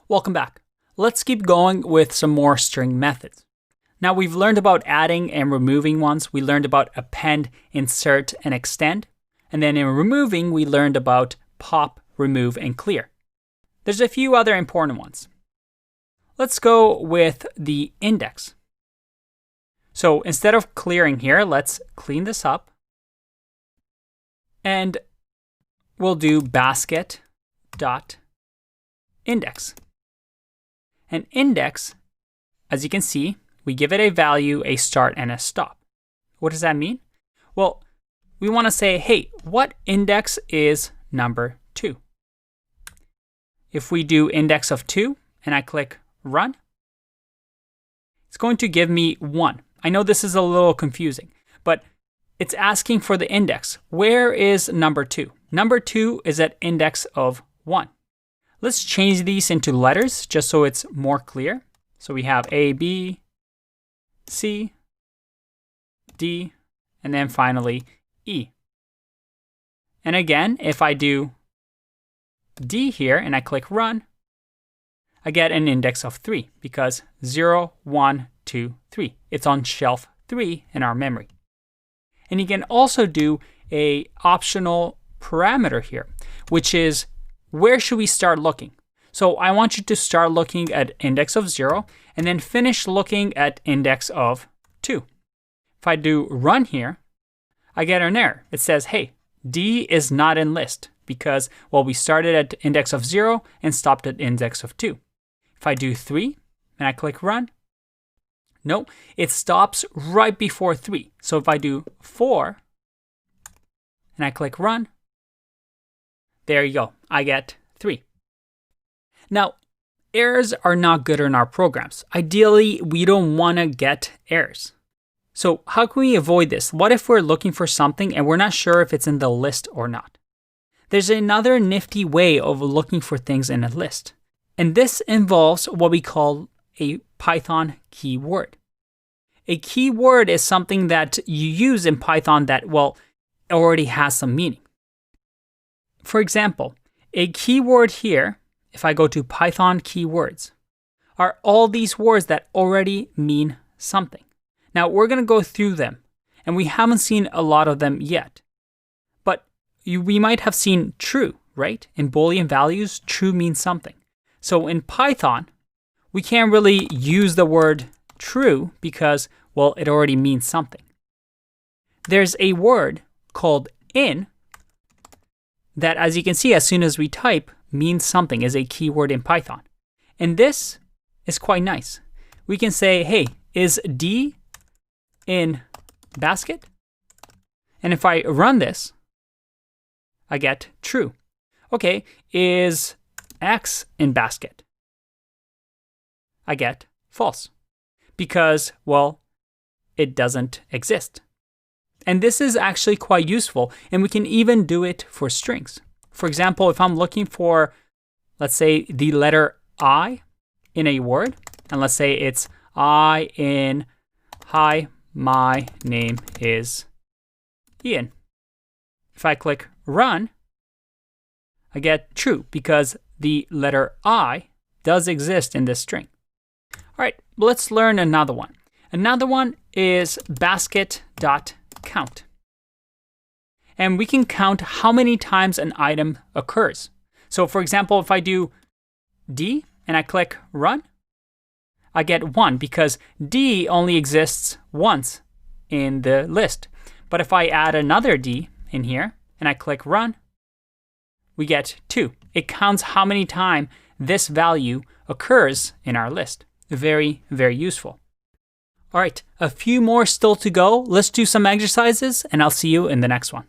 Welcome back. Let's keep going with some more string methods. Now we've learned about adding and removing ones. We learned about append, insert, and extend. And then in removing, we learned about pop, remove, and clear. There's a few other important ones. Let's go with the index. So instead of clearing here, let's clean this up. And we'll do basket.index. An index, as you can see, we give it a value, a start, and a stop. What does that mean? Well, we want to say, hey, what index is number 2? If we do index of 2 and I click run, it's going to give me 1. I know this is a little confusing, but it's asking for the index. Where is number 2? Number 2 is at index of 1. Let's change these into letters just so it's more clear. So we have A, B, C, D, and then finally E. And again, if I do D here and I click run, I get an index of 3 because 0, 1, 2, 3. It's on shelf 3 in our memory. And you can also do an optional parameter here, which is where should we start looking? So I want you to start looking at index of 0 and then finish looking at index of 2. If I do run here, I get an error. It says, hey, D is not in list because, well, we started at index of 0 and stopped at index of 2. If I do 3 and I click run, no, it stops right before 3. So if I do 4 and I click run, there you go. I get 3. Now, errors are not good in our programs. Ideally, we don't want to get errors. So how can we avoid this? What if we're looking for something and we're not sure if it's in the list or not? There's another nifty way of looking for things in a list. And this involves what we call a Python keyword. A keyword is something that you use in Python that, well, already has some meaning. For example, a keyword here, if I go to Python keywords, are all these words that already mean something. Now we're going to go through them, and we haven't seen a lot of them yet. But we might have seen true, right? In Boolean values, true means something. So in Python, we can't really use the word true because, well, it already means something. There's a word called in that, as you can see, as soon as we type, means something, is a keyword in Python. And this is quite nice. We can say, hey, is D in basket? And if I run this, I get true. Okay, is X in basket? I get false. Because, well, it doesn't exist. And this is actually quite useful, and we can even do it for strings. For example, if I'm looking for, let's say, the letter I in a word, and let's say it's I in hi, my name is Ian. If I click run, I get true because the letter I does exist in this string. All right, let's learn another one. Another one is basket.count. And we can count how many times an item occurs. So for example, if I do D and I click run, I get 1 because D only exists once in the list. But if I add another D in here and I click run, we get 2. It counts how many times this value occurs in our list. Very, very useful. All right, a few more still to go. Let's do some exercises and I'll see you in the next one.